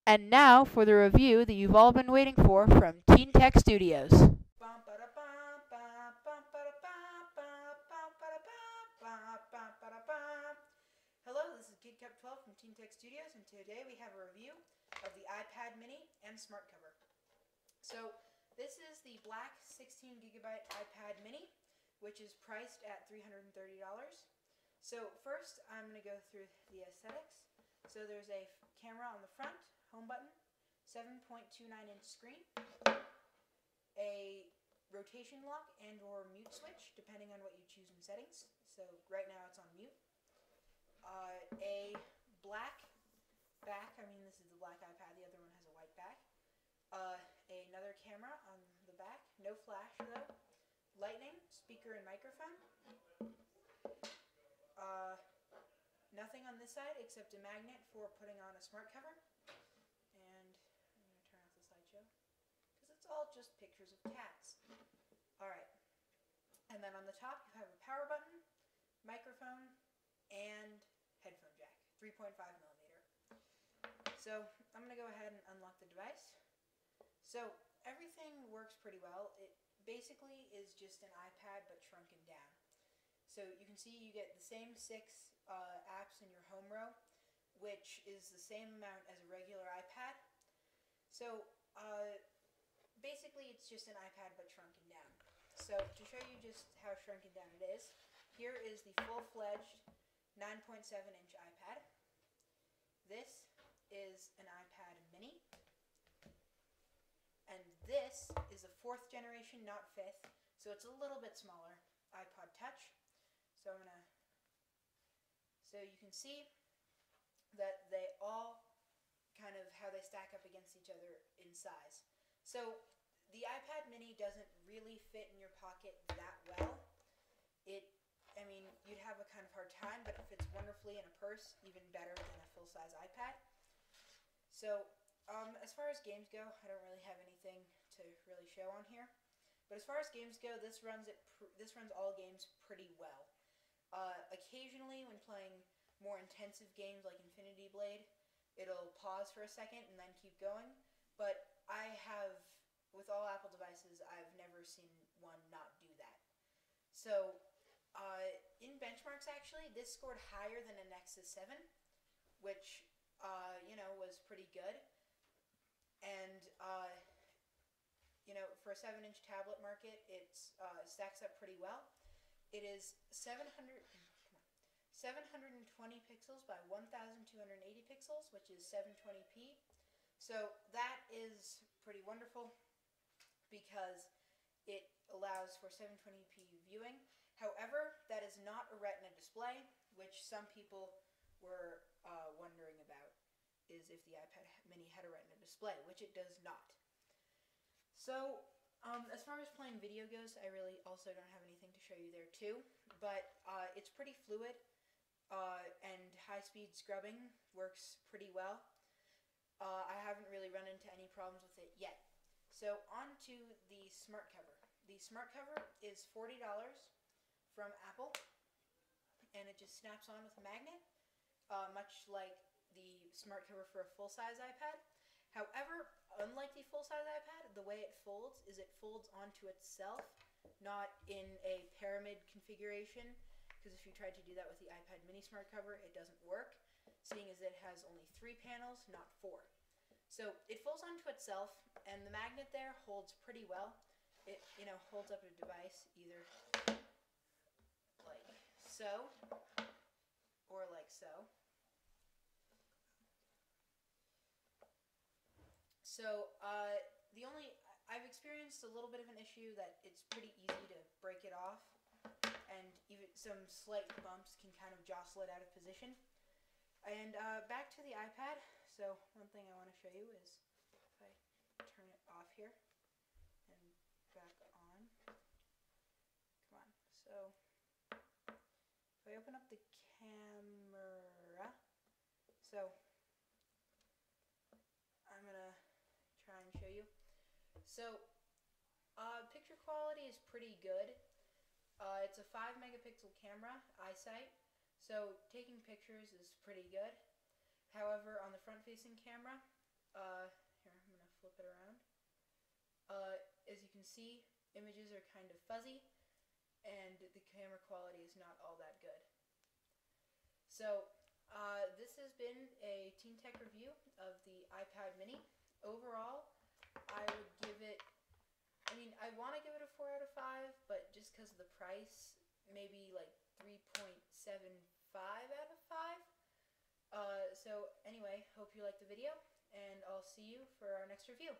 And now for the review that you've all been waiting for from TeenTech Studios. Hello, this is KidCup12 from TeenTech Studios, and today we have a review of the iPad mini and smart cover. So this is the black 16GB iPad mini, which is priced at $330. So first I'm going to go through the aesthetics. So there's a camera on the front, home button, 7.29-inch screen, a rotation lock and or mute switch, depending on what you choose in settings. So right now it's on mute. A black back, this is the black iPad, the other one has a white back. Another camera on the back, no flash though. Lightning, speaker and microphone. Nothing on this side except a magnet for putting on a smart cover. And I'm going to turn off the slideshow because it's all just pictures of cats. Alright. And then on the top you have a power button, microphone, and headphone jack, 3.5mm. So I'm going to go ahead and unlock the device. So everything works pretty well. It basically is just an iPad but shrunken down. So you can see you get the same 6 apps in your home row, which is the same amount as a regular iPad. So basically it's just an iPad but shrunken down. So to show you just how shrunken down it is, here is the full-fledged 9.7-inch iPad. This is an iPad mini. And this is a 4th generation, not 5th, so it's a little bit smaller iPod Touch. So you can see that they all kind of how they stack up against each other in size. So the iPad mini doesn't really fit in your pocket that well. You'd have a kind of hard time, but it fits wonderfully in a purse, even better than a full-size iPad. So as far as games go, I don't really have anything to really show on here. But as far as games go, this runs all games pretty well. Occasionally, when playing more intensive games like Infinity Blade, it'll pause for a second and then keep going. But with all Apple devices, I've never seen one not do that. So in benchmarks, actually, this scored higher than a Nexus 7, which was pretty good. And for a 7-inch tablet market, it stacks up pretty well. It is 720 pixels by 1280 pixels, which is 720p. So that is pretty wonderful because it allows for 720p viewing. However, that is not a Retina display, which some people were wondering about, is if the iPad mini had a Retina display, which it does not. So as far as playing video goes, I really also don't have anything to show you there too, but it's pretty fluid, and high-speed scrubbing works pretty well. I haven't really run into any problems with it yet. So on to the smart cover. The smart cover is $40 from Apple, and it just snaps on with a magnet, much like the smart cover for a full-size iPad. However, unlike the full-size iPad, the way it folds is it folds onto itself, not in a pyramid configuration, because if you tried to do that with the iPad mini smart cover, it doesn't work, seeing as it has only 3 panels, not 4. So it folds onto itself, and the magnet there holds pretty well. It holds up a device either like so, or like so. So I've experienced a little bit of an issue that it's pretty easy to break it off, and even some slight bumps can kind of jostle it out of position. And back to the iPad. So one thing I want to show you is if I turn it off here and back on. Come on. So if I open up the camera, so I'm gonna try and show you. So picture quality is pretty good. It's a 5-megapixel camera, eyesight, so taking pictures is pretty good. However, on the front-facing camera, Here, I'm going to flip it around. As you can see, images are kind of fuzzy, and the camera quality is not all that good. So, this has been a TeenTech review of the iPad mini. Overall, I would give it, I want to give it a 4 out of 5, but just because of the price, maybe like 3.75 out of 5. So anyway, hope you liked the video, and I'll see you for our next review.